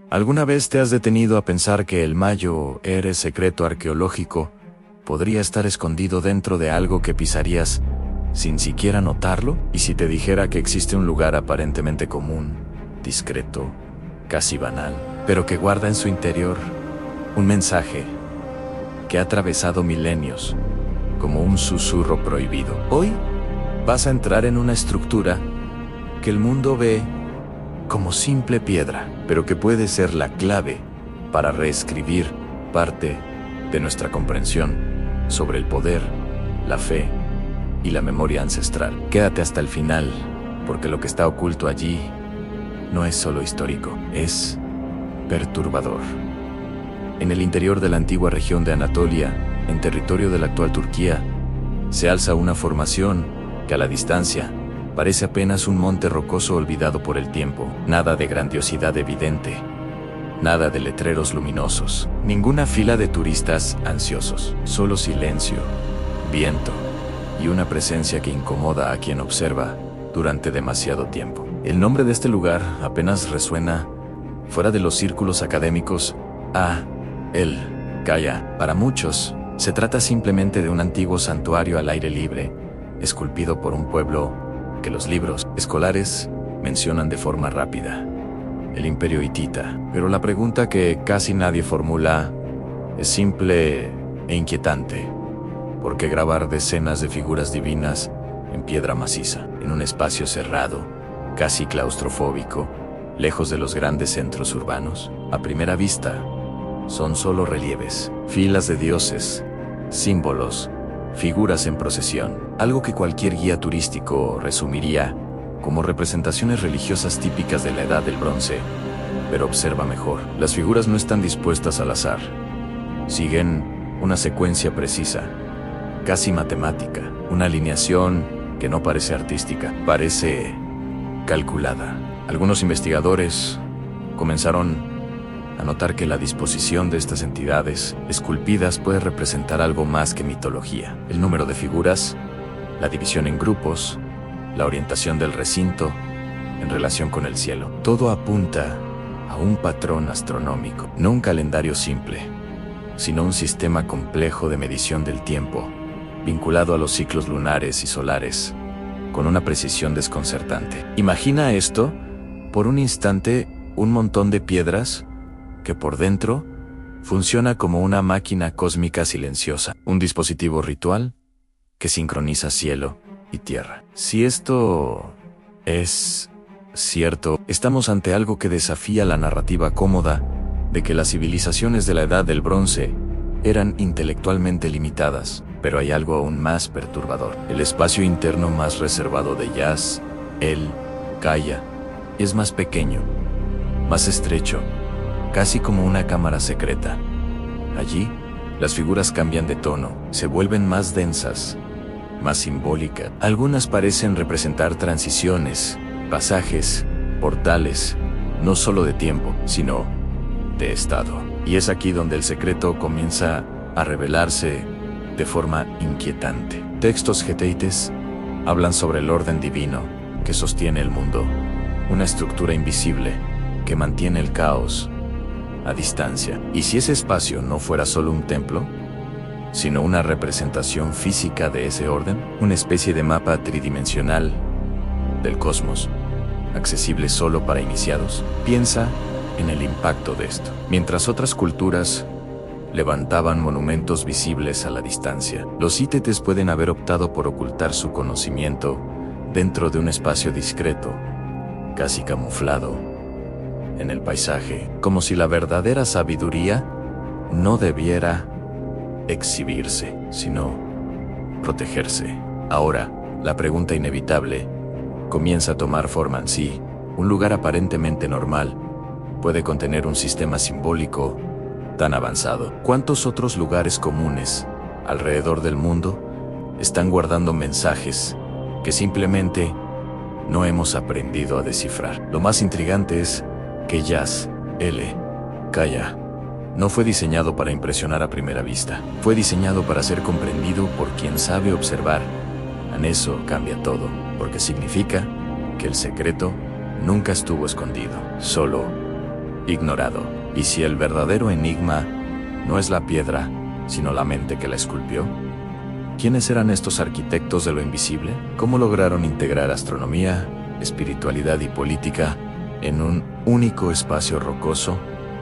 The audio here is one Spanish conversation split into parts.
¿Alguna vez te has detenido a pensar que el Mayo Eres secreto arqueológico podría estar escondido dentro de algo que pisarías sin siquiera notarlo? ¿Y si te dijera que existe un lugar aparentemente común, discreto, casi banal, pero que guarda en su interior un mensaje que ha atravesado milenios como un susurro prohibido? Hoy vas a entrar en una estructura que el mundo ve como simple piedra, pero que puede ser la clave para reescribir parte de nuestra comprensión sobre el poder, la fe y la memoria ancestral. Quédate hasta el final, porque lo que está oculto allí no es solo histórico, es perturbador. En el interior de la antigua región de Anatolia, en territorio de la actual Turquía, se alza una formación que a la distancia parece apenas un monte rocoso olvidado por el tiempo. Nada de grandiosidad evidente, nada de letreros luminosos, ninguna fila de turistas ansiosos, solo silencio, viento y una presencia que incomoda a quien observa durante demasiado tiempo. El nombre de este lugar apenas resuena fuera de los círculos académicos El Kaya. Para muchos, se trata simplemente de un antiguo santuario al aire libre, esculpido por un pueblo que los libros escolares mencionan de forma rápida: el Imperio Hitita. Pero la pregunta que casi nadie formula es simple e inquietante: ¿por qué grabar decenas de figuras divinas en piedra maciza, en un espacio cerrado, casi claustrofóbico, lejos de los grandes centros urbanos? A primera vista, son solo relieves, filas de dioses, símbolos, figuras en procesión, algo que cualquier guía turístico resumiría como representaciones religiosas típicas de la Edad del Bronce. Pero observa mejor, las figuras no están dispuestas al azar. Siguen una secuencia precisa, casi matemática, una alineación que no parece artística, parece calculada. Algunos investigadores comenzaron a notar que la disposición de estas entidades esculpidas puede representar algo más que mitología. El número de figuras, la división en grupos, la orientación del recinto en relación con el cielo. Todo apunta a un patrón astronómico, no un calendario simple, sino un sistema complejo de medición del tiempo, vinculado a los ciclos lunares y solares, con una precisión desconcertante. Imagina esto, por un instante, un montón de piedras que por dentro funciona como una máquina cósmica silenciosa, un dispositivo ritual que sincroniza cielo y tierra. Si esto es cierto, estamos ante algo que desafía la narrativa cómoda de que las civilizaciones de la Edad del Bronce eran intelectualmente limitadas. Pero hay algo aún más perturbador. El espacio interno más reservado de El Kaya es más pequeño, más estrecho, casi como una cámara secreta. Allí, las figuras cambian de tono, se vuelven más densas, más simbólicas. Algunas parecen representar transiciones, pasajes, portales, no solo de tiempo, sino de estado. Y es aquí donde el secreto comienza a revelarse de forma inquietante. Textos geteites hablan sobre el orden divino que sostiene el mundo, una estructura invisible que mantiene el caos a distancia. ¿Y si ese espacio no fuera solo un templo, sino una representación física de ese orden? Una especie de mapa tridimensional del cosmos, accesible solo para iniciados. Piensa en el impacto de esto. Mientras otras culturas levantaban monumentos visibles a la distancia, los ítetes pueden haber optado por ocultar su conocimiento dentro de un espacio discreto, casi camuflado en el paisaje, como si la verdadera sabiduría no debiera exhibirse, sino protegerse. Ahora, la pregunta inevitable comienza a tomar forma en sí. Un lugar aparentemente normal puede contener un sistema simbólico tan avanzado. ¿Cuántos otros lugares comunes alrededor del mundo están guardando mensajes que simplemente no hemos aprendido a descifrar? Lo más intrigante es que El Kaya no fue diseñado para impresionar a primera vista. Fue diseñado para ser comprendido por quien sabe observar. En eso cambia todo, porque significa que el secreto nunca estuvo escondido, solo ignorado. ¿Y si el verdadero enigma no es la piedra, sino la mente que la esculpió? ¿Quiénes eran estos arquitectos de lo invisible? ¿Cómo lograron integrar astronomía, espiritualidad y política en un único espacio rocoso,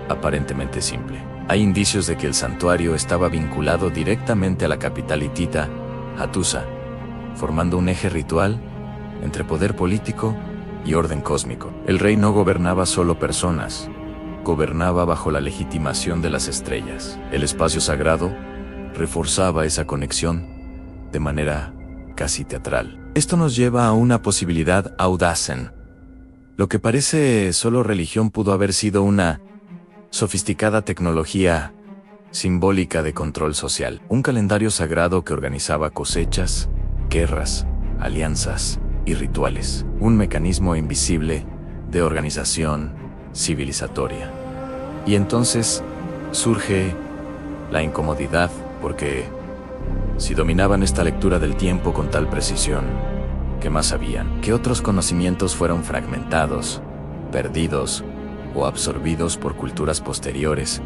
aparentemente simple? Hay indicios de que el santuario estaba vinculado directamente a la capital hitita, Hattusa, formando un eje ritual entre poder político y orden cósmico. El rey no gobernaba solo personas, gobernaba bajo la legitimación de las estrellas. El espacio sagrado reforzaba esa conexión de manera casi teatral. Esto nos lleva a una posibilidad audaz. Lo que parece solo religión pudo haber sido una sofisticada tecnología simbólica de control social. Un calendario sagrado que organizaba cosechas, guerras, alianzas y rituales. Un mecanismo invisible de organización civilizatoria. Y entonces surge la incomodidad, porque si dominaban esta lectura del tiempo con tal precisión, ¿qué más sabían? ¿Qué otros conocimientos fueron fragmentados, perdidos o absorbidos por culturas posteriores,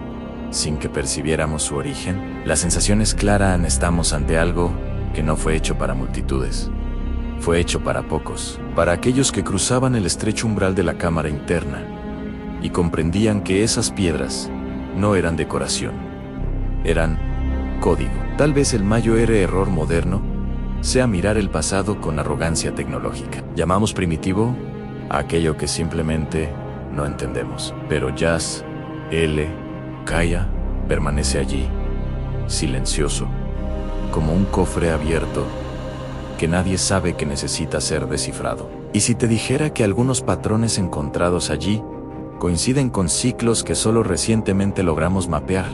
sin que percibiéramos su origen? La sensación es clara: estamos ante algo que no fue hecho para multitudes. Fue hecho para pocos, para aquellos que cruzaban el estrecho umbral de la cámara interna y comprendían que esas piedras no eran decoración, eran código. Tal vez el mayor error moderno sea mirar el pasado con arrogancia tecnológica. Llamamos primitivo a aquello que simplemente no entendemos. Pero Yas, Kaya, permanece allí, silencioso, como un cofre abierto que nadie sabe que necesita ser descifrado. Y si te dijera que algunos patrones encontrados allí coinciden con ciclos que solo recientemente logramos mapear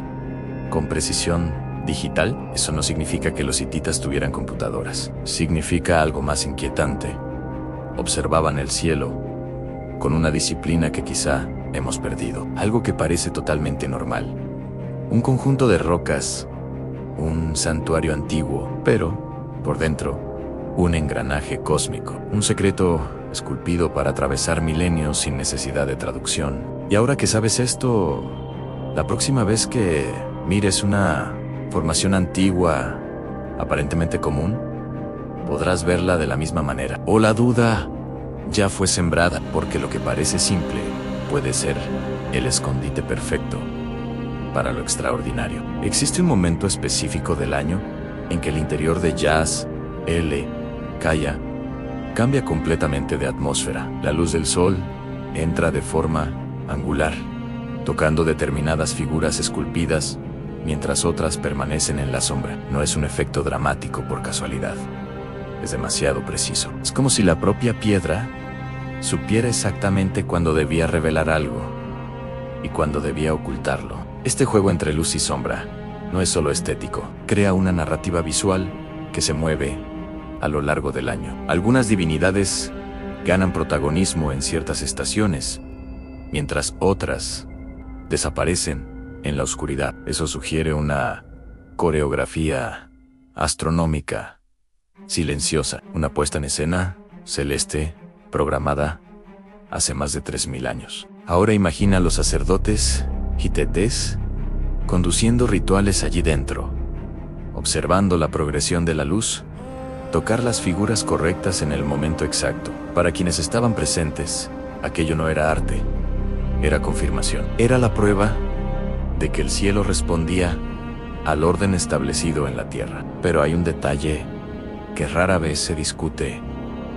con precisión digital, eso no significa que los hititas tuvieran computadoras. Significa algo más inquietante. Observaban el cielo con una disciplina que quizá hemos perdido. Algo que parece totalmente normal. Un conjunto de rocas, un santuario antiguo, pero, por dentro, un engranaje cósmico. Un secreto esculpido para atravesar milenios sin necesidad de traducción. Y ahora que sabes esto, la próxima vez que mires una formación antigua, aparentemente común, podrás verla de la misma manera. O la duda ya fue sembrada, porque lo que parece simple puede ser el escondite perfecto para lo extraordinario. Existe un momento específico del año en que el interior de Yas, Kaya, cambia completamente de atmósfera. La luz del sol entra de forma angular, tocando determinadas figuras esculpidas, mientras otras permanecen en la sombra. No es un efecto dramático por casualidad. Es demasiado preciso. Es como si la propia piedra supiera exactamente cuándo debía revelar algo y cuándo debía ocultarlo. Este juego entre luz y sombra no es solo estético. Crea una narrativa visual que se mueve a lo largo del año. Algunas divinidades ganan protagonismo en ciertas estaciones, mientras otras desaparecen en la oscuridad. Eso sugiere una coreografía astronómica silenciosa, una puesta en escena celeste programada hace más de 3000 años. Ahora imagina a los sacerdotes hitetes conduciendo rituales allí dentro, observando la progresión de la luz, tocar las figuras correctas en el momento exacto. Para quienes estaban presentes, aquello no era arte, era confirmación. Era la prueba de que el cielo respondía al orden establecido en la tierra. Pero hay un detalle que rara vez se discute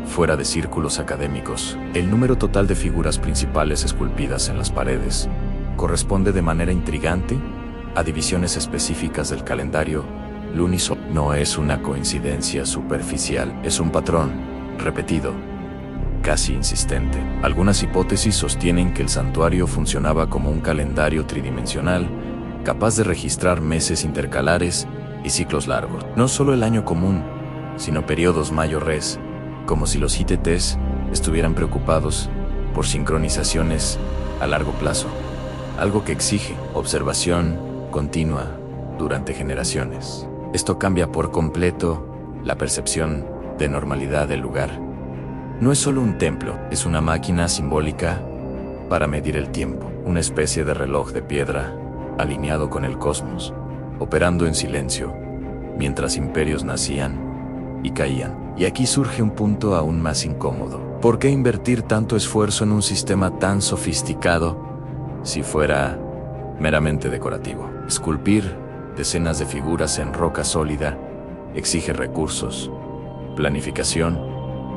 fuera de círculos académicos. El número total de figuras principales esculpidas en las paredes corresponde de manera intrigante a divisiones específicas del calendario lunisolar. No es una coincidencia superficial, es un patrón repetido, casi insistente. Algunas hipótesis sostienen que el santuario funcionaba como un calendario tridimensional, capaz de registrar meses intercalares y ciclos largos. No solo el año común, sino periodos mayo-res, como si los hitetes estuvieran preocupados por sincronizaciones a largo plazo, algo que exige observación continua durante generaciones. Esto cambia por completo la percepción de normalidad del lugar. No es solo un templo, es una máquina simbólica para medir el tiempo, una especie de reloj de piedra, alineado con el cosmos, operando en silencio, mientras imperios nacían y caían. Y aquí surge un punto aún más incómodo. ¿Por qué invertir tanto esfuerzo en un sistema tan sofisticado si fuera meramente decorativo? Esculpir decenas de figuras en roca sólida exige recursos, planificación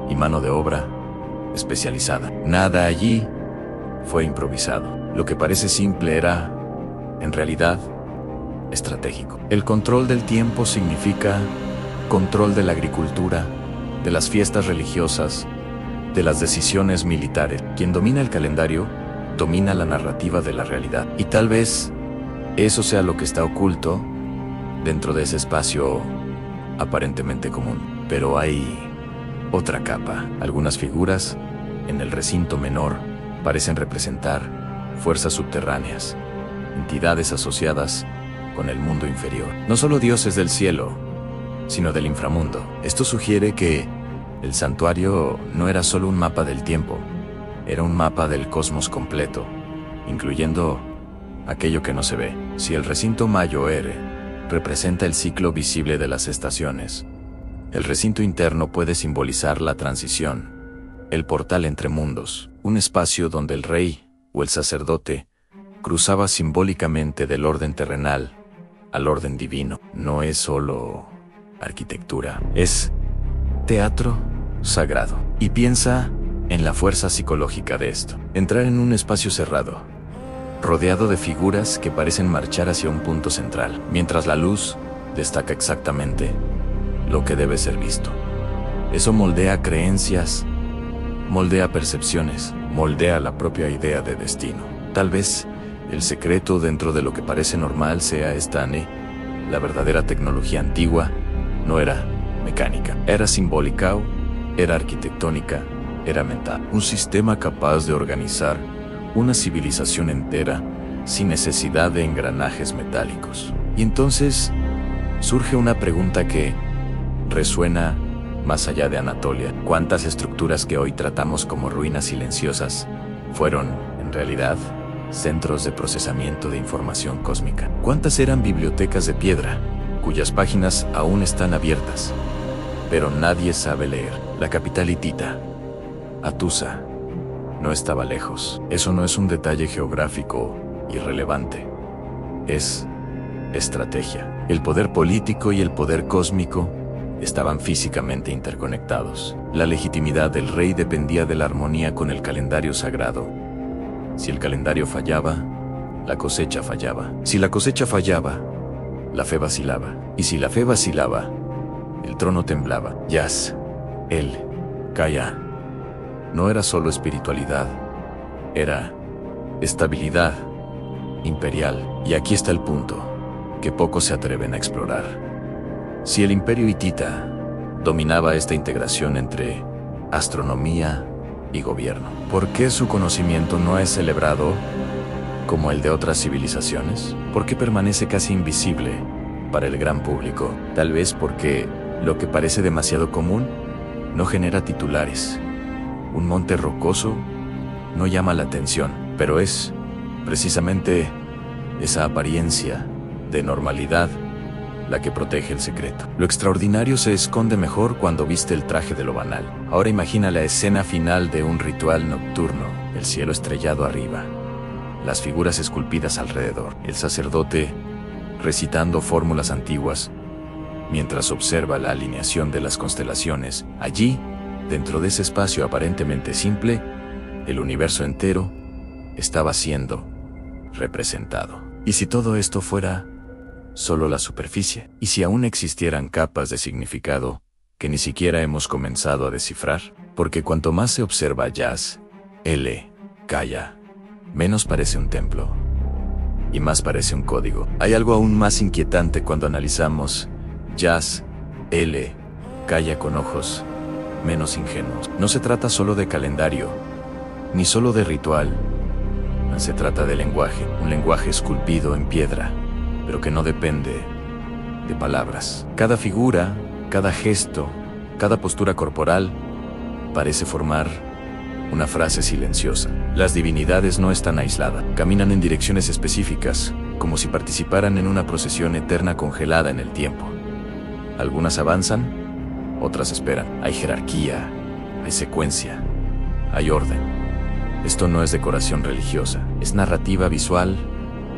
y mano de obra especializada. Nada allí fue improvisado. Lo que parece simple era, en realidad, estratégico. El control del tiempo significa control de la agricultura, de las fiestas religiosas, de las decisiones militares. Quien domina el calendario, domina la narrativa de la realidad. Y tal vez eso sea lo que está oculto dentro de ese espacio aparentemente común. Pero hay otra capa. Algunas figuras, en el recinto menor, parecen representar fuerzas subterráneas, entidades asociadas con el mundo inferior. No solo dioses del cielo, sino del inframundo. Esto sugiere que el santuario no era solo un mapa del tiempo, era un mapa del cosmos completo, incluyendo aquello que no se ve. Si el recinto Mayo-R representa el ciclo visible de las estaciones, el recinto interno puede simbolizar la transición, el portal entre mundos, un espacio donde el rey o el sacerdote cruzaba simbólicamente del orden terrenal al orden divino. No es solo arquitectura, es teatro sagrado. Y piensa en la fuerza psicológica de esto. Entrar en un espacio cerrado, rodeado de figuras que parecen marchar hacia un punto central, mientras la luz destaca exactamente lo que debe ser visto. Eso moldea creencias, moldea percepciones, moldea la propia idea de destino. Tal vez el secreto dentro de lo que parece normal sea esta la verdadera tecnología antigua no era mecánica, era simbólica, era arquitectónica, era mental. Un sistema capaz de organizar una civilización entera sin necesidad de engranajes metálicos. Y entonces surge una pregunta que resuena más allá de Anatolia. ¿Cuántas estructuras que hoy tratamos como ruinas silenciosas fueron, en realidad, centros de procesamiento de información cósmica? ¿Cuántas eran bibliotecas de piedra, cuyas páginas aún están abiertas, pero nadie sabe leer? La capital hitita, Hattusa, no estaba lejos. Eso no es un detalle geográfico irrelevante. Es estrategia. El poder político y el poder cósmico estaban físicamente interconectados. La legitimidad del rey dependía de la armonía con el calendario sagrado. Si el calendario fallaba, la cosecha fallaba. Si la cosecha fallaba, la fe vacilaba. Y si la fe vacilaba, el trono temblaba. Yas, Kaya, no era solo espiritualidad, era estabilidad imperial. Y aquí está el punto, que pocos se atreven a explorar. Si el imperio hitita dominaba esta integración entre astronomía y gobierno, ¿por qué su conocimiento no es celebrado como el de otras civilizaciones? ¿Por qué permanece casi invisible para el gran público? Tal vez porque lo que parece demasiado común no genera titulares. Un monte rocoso no llama la atención, pero es precisamente esa apariencia de normalidad la que protege el secreto. Lo extraordinario se esconde mejor cuando viste el traje de lo banal. Ahora imagina la escena final de un ritual nocturno, el cielo estrellado arriba, las figuras esculpidas alrededor, el sacerdote recitando fórmulas antiguas, mientras observa la alineación de las constelaciones. Allí, dentro de ese espacio aparentemente simple, el universo entero estaba siendo representado. ¿Y si todo esto fuera solo la superficie? ¿Y si aún existieran capas de significado que ni siquiera hemos comenzado a descifrar? Porque cuanto más se observa Yas, Kaya, menos parece un templo y más parece un código. Hay algo aún más inquietante cuando analizamos Yas, Kaya con ojos menos ingenuos. No se trata solo de calendario, ni solo de ritual. Se trata de lenguaje, un lenguaje esculpido en piedra, pero que no depende de palabras. Cada figura, cada gesto, cada postura corporal parece formar una frase silenciosa. Las divinidades no están aisladas, caminan en direcciones específicas, como si participaran en una procesión eterna congelada en el tiempo. Algunas avanzan, otras esperan. Hay jerarquía, hay secuencia, hay orden. Esto no es decoración religiosa, es narrativa visual,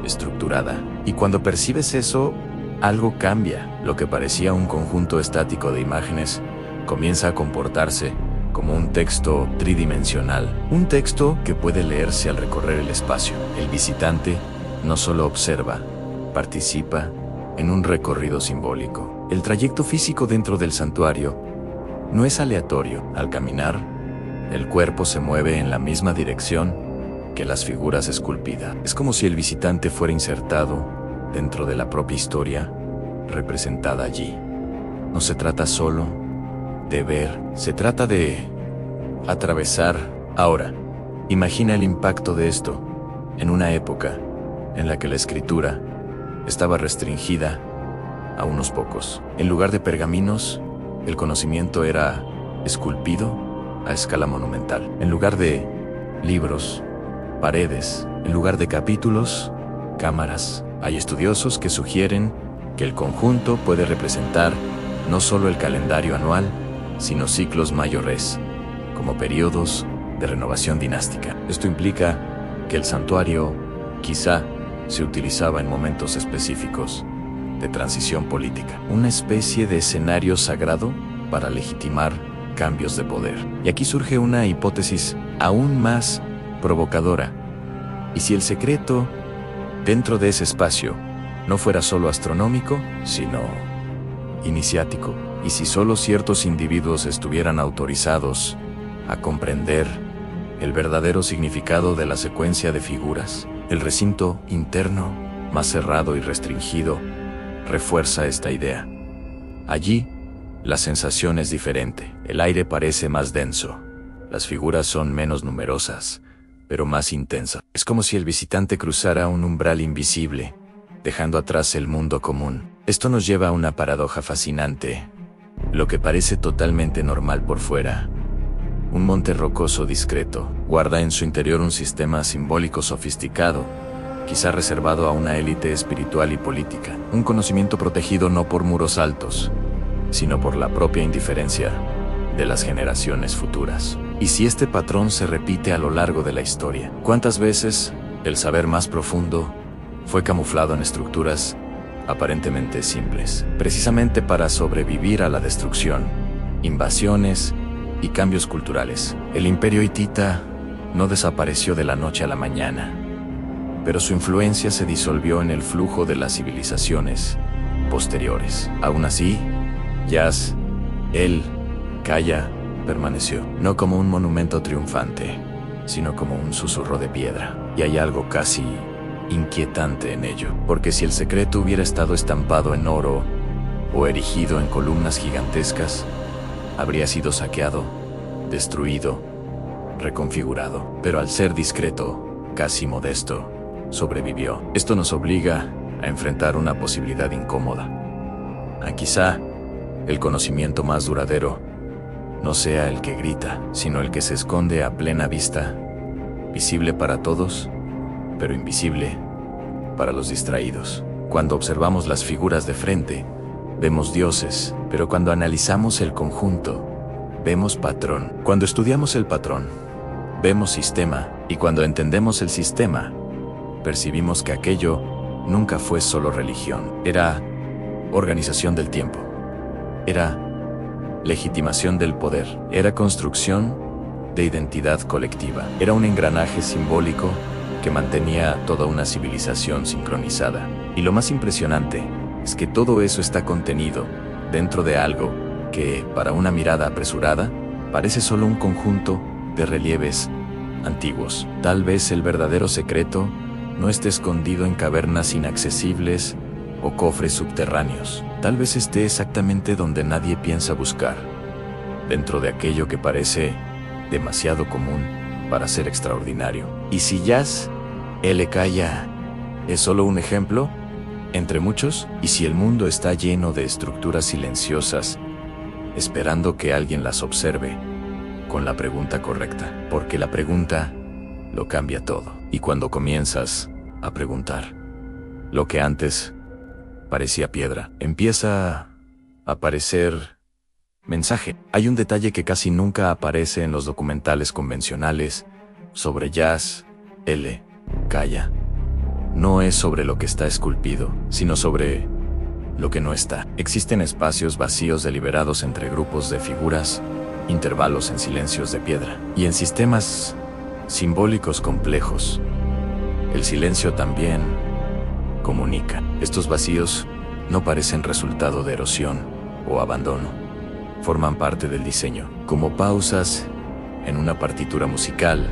estructurada. Y cuando percibes eso, algo cambia. Lo que parecía un conjunto estático de imágenes comienza a comportarse como un texto tridimensional, un texto que puede leerse al recorrer el espacio. El visitante no solo observa, participa en un recorrido simbólico. El trayecto físico dentro del santuario no es aleatorio. Al caminar, el cuerpo se mueve en la misma dirección que las figuras esculpidas. Es como si el visitante fuera insertado dentro de la propia historia representada allí. No se trata solo de ver, se trata de atravesar. Ahora, imagina el impacto de esto en una época en la que la escritura estaba restringida a unos pocos. En lugar de pergaminos, el conocimiento era esculpido a escala monumental. En lugar de libros, paredes. En lugar de capítulos, cámaras. Hay estudiosos que sugieren que el conjunto puede representar no solo el calendario anual, sino ciclos mayores, como periodos de renovación dinástica. Esto implica que el santuario quizá se utilizaba en momentos específicos de transición política, una especie de escenario sagrado para legitimar cambios de poder. Y aquí surge una hipótesis aún más provocadora. ¿Y si el secreto dentro de ese espacio no fuera solo astronómico, sino iniciático? ¿Y si solo ciertos individuos estuvieran autorizados a comprender el verdadero significado de la secuencia de figuras? El recinto interno, más cerrado y restringido, refuerza esta idea. Allí, la sensación es diferente. El aire parece más denso. Las figuras son menos numerosas, pero más intensas. Es como si el visitante cruzara un umbral invisible, dejando atrás el mundo común. Esto nos lleva a una paradoja fascinante. Lo que parece totalmente normal por fuera, un monte rocoso discreto, guarda en su interior un sistema simbólico sofisticado, quizá reservado a una élite espiritual y política. Un conocimiento protegido no por muros altos, sino por la propia indiferencia de las generaciones futuras. ¿Y si este patrón se repite a lo largo de la historia? ¿Cuántas veces el saber más profundo fue camuflado en estructuras aparentemente simples, precisamente para sobrevivir a la destrucción, invasiones y cambios culturales? El imperio hitita no desapareció de la noche a la mañana, pero su influencia se disolvió en el flujo de las civilizaciones posteriores. Aún así, Yas, Kaya, permaneció, no como un monumento triunfante, sino como un susurro de piedra. Y hay algo casi inquietante en ello, porque si el secreto hubiera estado estampado en oro o erigido en columnas gigantescas, habría sido saqueado, destruido, reconfigurado. Pero al ser discreto, casi modesto, sobrevivió. Esto nos obliga a enfrentar una posibilidad incómoda. Quizá el conocimiento más duradero no sea el que grita, sino el que se esconde a plena vista, visible para todos, pero invisible para los distraídos. Cuando observamos las figuras de frente, vemos dioses, pero cuando analizamos el conjunto, vemos patrón. Cuando estudiamos el patrón, vemos sistema, y cuando entendemos el sistema, percibimos que aquello nunca fue solo religión. Era organización del tiempo. Era legitimación del poder. Era construcción de identidad colectiva. Era un engranaje simbólico que mantenía toda una civilización sincronizada. Y lo más impresionante es que todo eso está contenido dentro de algo que, para una mirada apresurada, parece solo un conjunto de relieves antiguos. Tal vez el verdadero secreto no esté escondido en cavernas inaccesibles o cofres subterráneos. Tal vez esté exactamente donde nadie piensa buscar, dentro de aquello que parece demasiado común para ser extraordinario. Y si Yas, Kaya, es solo un ejemplo entre muchos, y si el mundo está lleno de estructuras silenciosas, esperando que alguien las observe, con la pregunta correcta, porque la pregunta lo cambia todo. Y cuando comienzas a preguntar, lo que antes parecía piedra, empieza a parecer mensaje. Hay un detalle que casi nunca aparece en los documentales convencionales sobre Jas L. Kaya. No es sobre lo que está esculpido, sino sobre lo que no está. Existen espacios vacíos deliberados entre grupos de figuras, intervalos en silencios de piedra, y en sistemas simbólicos complejos. El silencio también comunica. Estos vacíos no parecen resultado de erosión o abandono. Forman parte del diseño, como pausas en una partitura musical.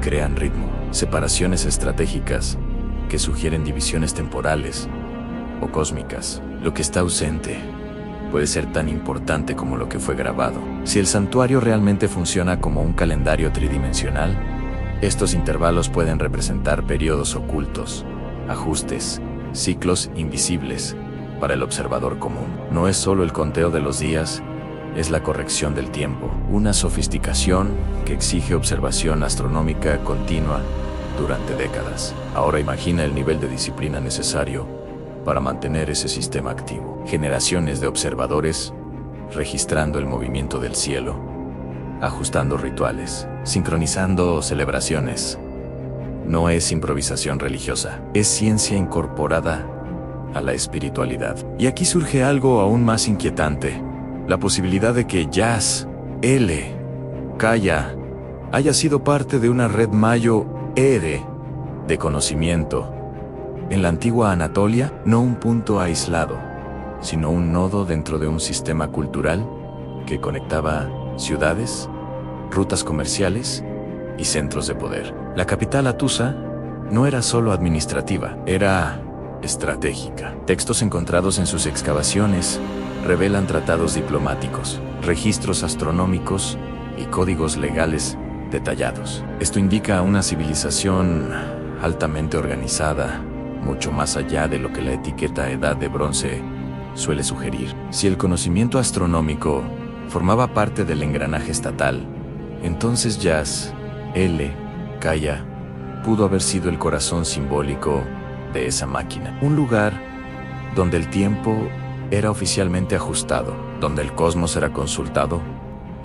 Crean ritmo, separaciones estratégicas que sugieren divisiones temporales o cósmicas. Lo que está ausente puede ser tan importante como lo que fue grabado. Si el santuario realmente funciona como un calendario tridimensional, estos intervalos pueden representar periodos ocultos, ajustes, ciclos invisibles para el observador común. No es solo el conteo de los días, es la corrección del tiempo, una sofisticación que exige observación astronómica continua durante décadas. Ahora imagina el nivel de disciplina necesario para mantener ese sistema activo. Generaciones de observadores registrando el movimiento del cielo, ajustando rituales, sincronizando celebraciones. No es improvisación religiosa, es ciencia incorporada a la espiritualidad. Y aquí surge algo aún más inquietante, la posibilidad de que Jas L. Kaya haya sido parte de una red mayo-ere de conocimiento. En la antigua Anatolia, no un punto aislado, sino un nodo dentro de un sistema cultural que conectaba ciudades, rutas comerciales y centros de poder. La capital Atusa no era solo administrativa, era estratégica. Textos encontrados en sus excavaciones revelan tratados diplomáticos, registros astronómicos y códigos legales detallados. Esto indica una civilización altamente organizada, mucho más allá de lo que la etiqueta Edad de Bronce suele sugerir. Si el conocimiento astronómico formaba parte del engranaje estatal, entonces Jas L. Kaya pudo haber sido el corazón simbólico de esa máquina. Un lugar donde el tiempo era oficialmente ajustado, donde el cosmos era consultado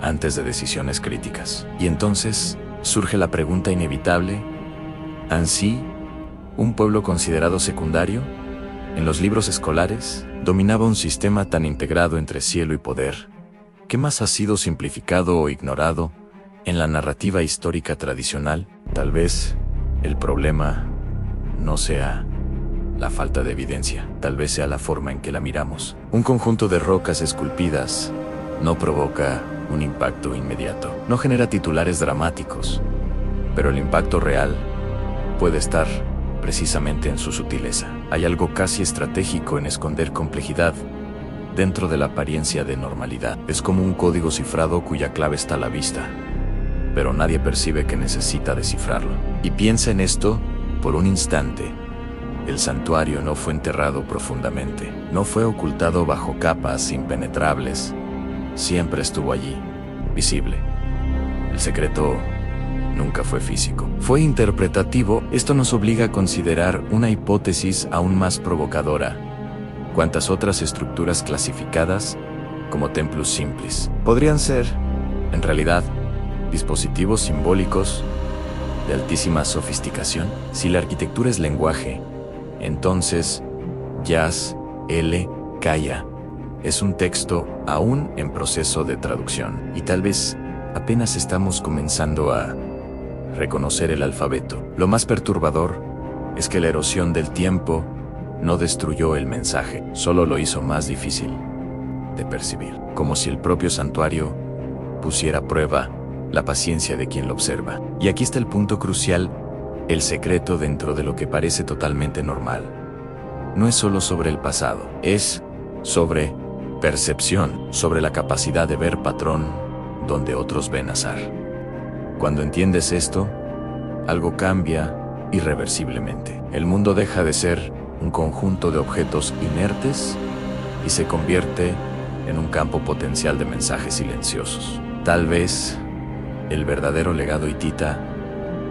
antes de decisiones críticas. Y entonces surge la pregunta inevitable: ¿Ansí, un pueblo considerado secundario en los libros escolares, dominaba un sistema tan integrado entre cielo y poder? ¿Qué más ha sido simplificado o ignorado en la narrativa histórica tradicional? Tal vez el problema no sea la falta de evidencia, tal vez sea la forma en que la miramos. Un conjunto de rocas esculpidas no provoca un impacto inmediato, no genera titulares dramáticos, pero el impacto real puede estar precisamente en su sutileza. Hay algo casi estratégico en esconder complejidad dentro de la apariencia de normalidad. Es como un código cifrado cuya clave está a la vista, pero nadie percibe que necesita descifrarlo. Y piensa en esto por un instante. El santuario no fue enterrado profundamente, no fue ocultado bajo capas impenetrables. Siempre estuvo allí, visible. El secreto nunca fue físico, fue interpretativo. Esto nos obliga a considerar una hipótesis aún más provocadora. ¿Cuántas otras estructuras clasificadas como templos simples podrían ser, en realidad, dispositivos simbólicos de altísima sofisticación? Si la arquitectura es lenguaje, entonces Jas L. Kaya es un texto aún en proceso de traducción, y tal vez apenas estamos comenzando a reconocer el alfabeto. Lo más perturbador es que la erosión del tiempo no destruyó el mensaje, solo lo hizo más difícil de percibir, como si el propio santuario pusiera a prueba la paciencia de quien lo observa. Y aquí está el punto crucial: el secreto dentro de lo que parece totalmente normal. No es solo sobre el pasado, es sobre percepción, sobre la capacidad de ver patrón donde otros ven azar. Cuando entiendes esto, algo cambia irreversiblemente. El mundo deja de ser un conjunto de objetos inertes y se convierte en un campo potencial de mensajes silenciosos. Tal vez el verdadero legado hitita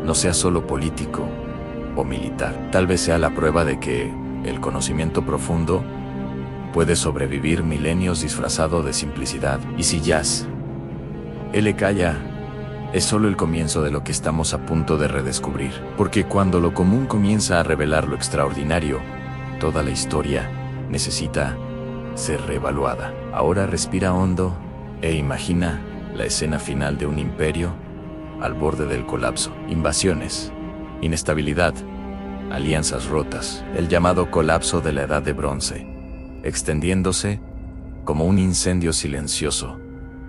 no sea solo político o militar. Tal vez sea la prueba de que el conocimiento profundo puede sobrevivir milenios disfrazado de simplicidad. Y si Yas, L. Kaya, es solo el comienzo de lo que estamos a punto de redescubrir. Porque cuando lo común comienza a revelar lo extraordinario, toda la historia necesita ser reevaluada. Ahora respira hondo e imagina la escena final de un imperio al borde del colapso. Invasiones, inestabilidad, alianzas rotas, el llamado colapso de la Edad de Bronce, extendiéndose como un incendio silencioso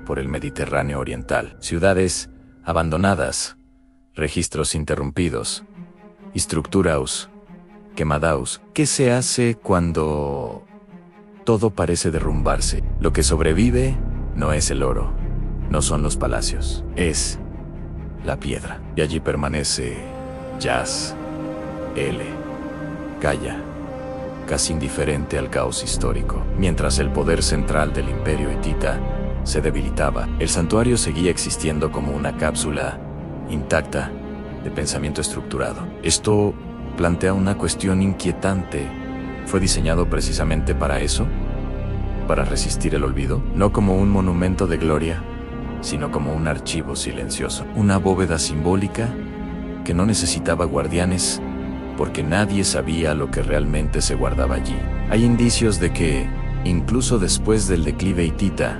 por el Mediterráneo oriental. Ciudades abandonadas, registros interrumpidos, estructuras quemadas. ¿Qué se hace cuando todo parece derrumbarse? Lo que sobrevive no es el oro, no son los palacios, es la piedra. Y allí permanece Yas, L. Kaya, casi indiferente al caos histórico. Mientras el poder central del imperio hitita se debilitaba, el santuario seguía existiendo como una cápsula intacta de pensamiento estructurado. Esto plantea una cuestión inquietante. ¿Fue diseñado precisamente para eso? ¿Para resistir el olvido? No como un monumento de gloria, sino como un archivo silencioso. Una bóveda simbólica que no necesitaba guardianes porque nadie sabía lo que realmente se guardaba allí. Hay indicios de que, incluso después del declive hitita,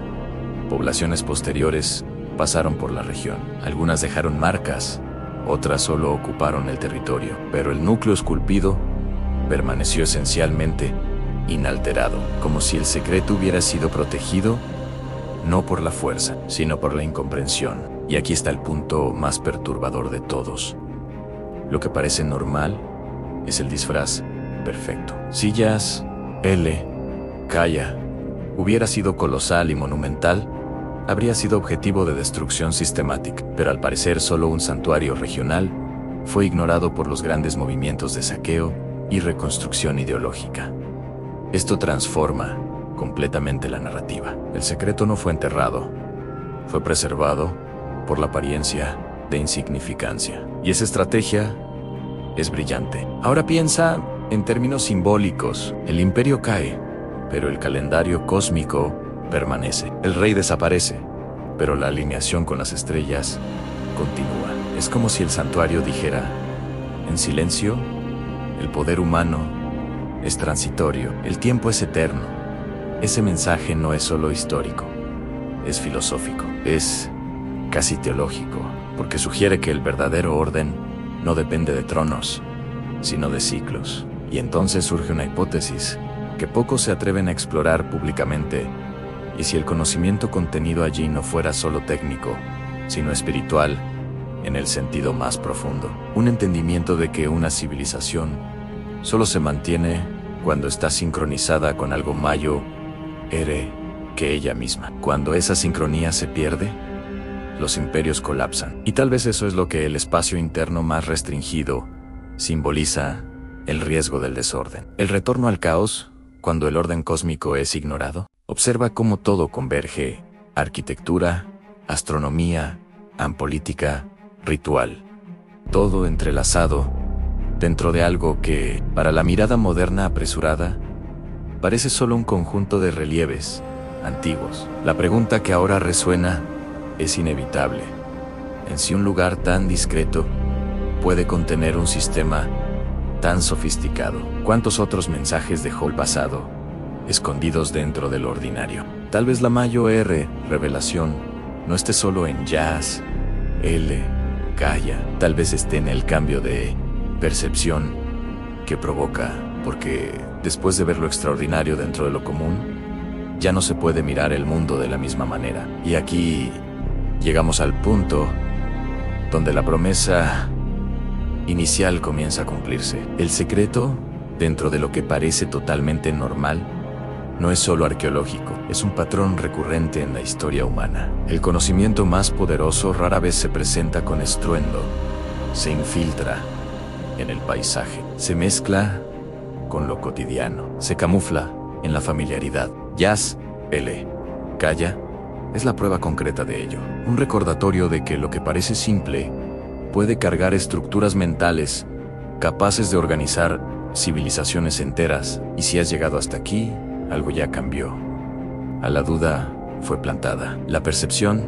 poblaciones posteriores pasaron por la región. Algunas dejaron marcas, otras solo ocuparon el territorio, pero el núcleo esculpido permaneció esencialmente inalterado, como si el secreto hubiera sido protegido no por la fuerza, sino por la incomprensión. Y aquí está el punto más perturbador de todos. Lo que parece normal es el disfraz perfecto. Si Yas, L. Kaya hubiera sido colosal y monumental, habría sido objetivo de destrucción sistemática, pero al parecer solo un santuario regional fue ignorado por los grandes movimientos de saqueo y reconstrucción ideológica. Esto transforma completamente la narrativa. El secreto no fue enterrado, fue preservado por la apariencia de insignificancia. Y esa estrategia es brillante. Ahora piensa en términos simbólicos. El imperio cae, pero el calendario cósmico permanece. El rey desaparece, pero la alineación con las estrellas continúa. Es como si el santuario dijera, en silencio, el poder humano es transitorio, el tiempo es eterno. Ese mensaje no es solo histórico, es filosófico, es casi teológico, porque sugiere que el verdadero orden no depende de tronos, sino de ciclos. Y entonces surge una hipótesis que pocos se atreven a explorar públicamente. ¿Y si el conocimiento contenido allí no fuera solo técnico, sino espiritual, en el sentido más profundo? Un entendimiento de que una civilización solo se mantiene cuando está sincronizada con algo mayor que ella misma. Cuando esa sincronía se pierde, los imperios colapsan. Y tal vez eso es lo que el espacio interno más restringido simboliza: el riesgo del desorden. El retorno al caos, cuando el orden cósmico es ignorado. Observa cómo todo converge: arquitectura, astronomía, política, ritual. Todo entrelazado dentro de algo que, para la mirada moderna apresurada, parece solo un conjunto de relieves antiguos. La pregunta que ahora resuena es inevitable: ¿en si un lugar tan discreto puede contener un sistema tan sofisticado? ¿Cuántos otros mensajes dejó el pasado escondidos dentro del ordinario? Tal vez la mayor revelación no esté solo en Yas, L. Kaya. Tal vez esté en el cambio de percepción que provoca, porque después de ver lo extraordinario dentro de lo común, ya no se puede mirar el mundo de la misma manera. Y aquí llegamos al punto donde la promesa inicial comienza a cumplirse. El secreto, dentro de lo que parece totalmente normal, no es solo arqueológico, es un patrón recurrente en la historia humana. El conocimiento más poderoso rara vez se presenta con estruendo, se infiltra en el paisaje, se mezcla con lo cotidiano, se camufla en la familiaridad. Yas, L. Kaya es la prueba concreta de ello. Un recordatorio de que lo que parece simple puede cargar estructuras mentales capaces de organizar civilizaciones enteras, y si has llegado hasta aquí, algo ya cambió. A la duda fue plantada. La percepción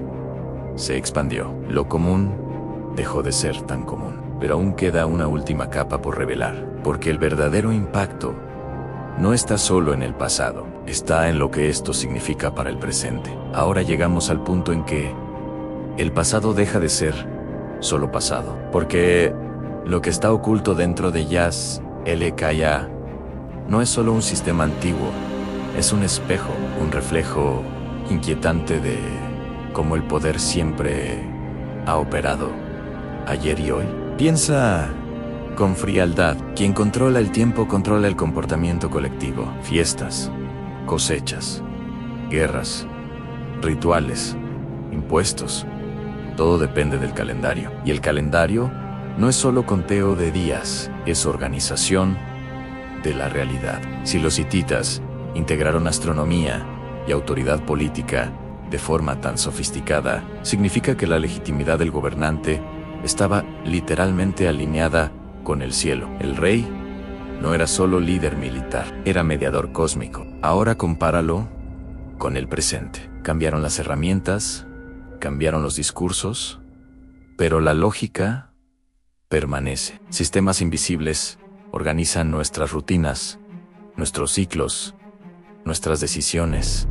se expandió. Lo común dejó de ser tan común. Pero aún queda una última capa por revelar, porque el verdadero impacto no está solo en el pasado, está en lo que esto significa para el presente. Ahora llegamos al punto en que el pasado deja de ser solo pasado, porque lo que está oculto dentro de Yas LKA no es solo un sistema antiguo, es un espejo, un reflejo inquietante de cómo el poder siempre ha operado, ayer y hoy. Piensa con frialdad. Quien controla el tiempo controla el comportamiento colectivo. Fiestas, cosechas, guerras, rituales, impuestos. Todo depende del calendario. Y el calendario no es solo conteo de días, es organización de la realidad. Si los hititas integraron astronomía y autoridad política de forma tan sofisticada, significa que la legitimidad del gobernante estaba literalmente alineada con el cielo. El rey no era solo líder militar, era mediador cósmico. Ahora compáralo con el presente. Cambiaron las herramientas, cambiaron los discursos, pero la lógica permanece. Sistemas invisibles organizan nuestras rutinas, nuestros ciclos, nuestras decisiones.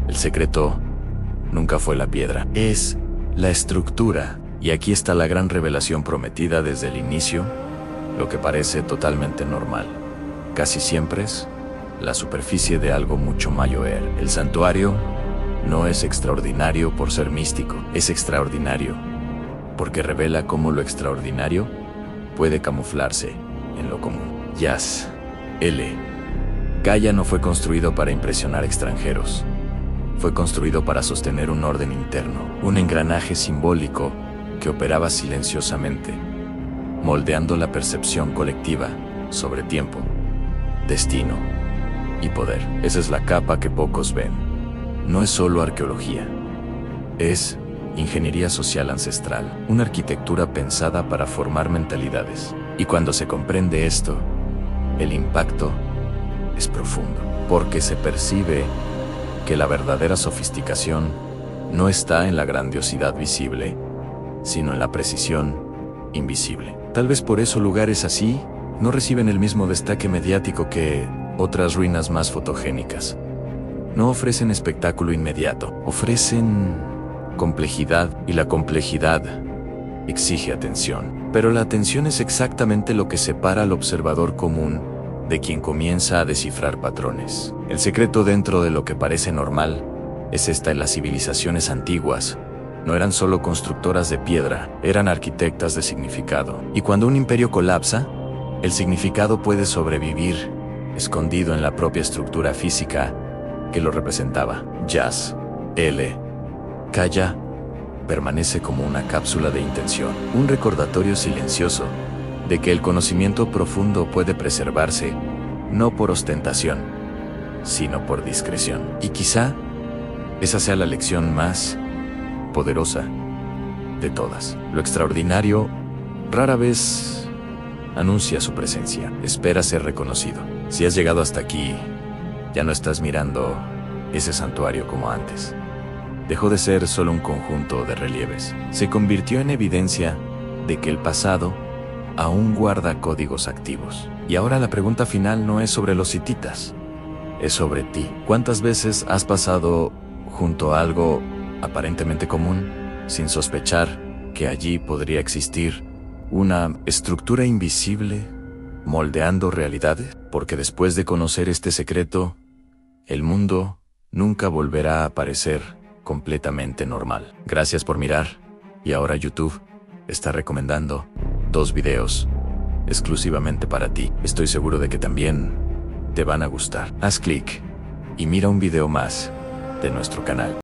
El secreto nunca fue la piedra, es la estructura. Y aquí está la gran revelación prometida desde el inicio. Lo que parece totalmente normal, casi siempre es la superficie de algo mucho mayor. El santuario no es extraordinario por ser místico, es extraordinario porque revela cómo lo extraordinario puede camuflarse en lo común. Yas LKA no fue construido para impresionar extranjeros. Fue construido para sostener un orden interno, un engranaje simbólico que operaba silenciosamente, moldeando la percepción colectiva sobre tiempo, destino y poder. Esa es la capa que pocos ven. No es solo arqueología, es ingeniería social ancestral, una arquitectura pensada para formar mentalidades. Y cuando se comprende esto, el impacto es profundo, porque se percibe que la verdadera sofisticación no está en la grandiosidad visible, sino en la precisión invisible. Tal vez por eso lugares así no reciben el mismo destaque mediático que otras ruinas más fotogénicas. No ofrecen espectáculo inmediato, ofrecen complejidad, y la complejidad exige atención. Pero la atención es exactamente lo que separa al observador común de quien comienza a descifrar patrones. El secreto dentro de lo que parece normal es esta: en las civilizaciones antiguas no eran solo constructoras de piedra, eran arquitectas de significado. Y cuando un imperio colapsa, el significado puede sobrevivir, escondido en la propia estructura física que lo representaba. Yas LKA permanece como una cápsula de intención, un recordatorio silencioso de que el conocimiento profundo puede preservarse no por ostentación, sino por discreción. Y quizá esa sea la lección más poderosa de todas. Lo extraordinario rara vez anuncia su presencia, espera ser reconocido. Si has llegado hasta aquí, ya no estás mirando ese santuario como antes. Dejó de ser solo un conjunto de relieves. Se convirtió en evidencia de que el pasado aún guarda códigos activos. Y ahora la pregunta final no es sobre los hititas, es sobre ti. ¿Cuántas veces has pasado junto a algo aparentemente común, sin sospechar que allí podría existir una estructura invisible moldeando realidades? Porque después de conocer este secreto, el mundo nunca volverá a parecer completamente normal. Gracias por mirar, y ahora YouTube está recomendando 2 videos exclusivamente para ti. Estoy seguro de que también te van a gustar. Haz clic y mira un video más de nuestro canal.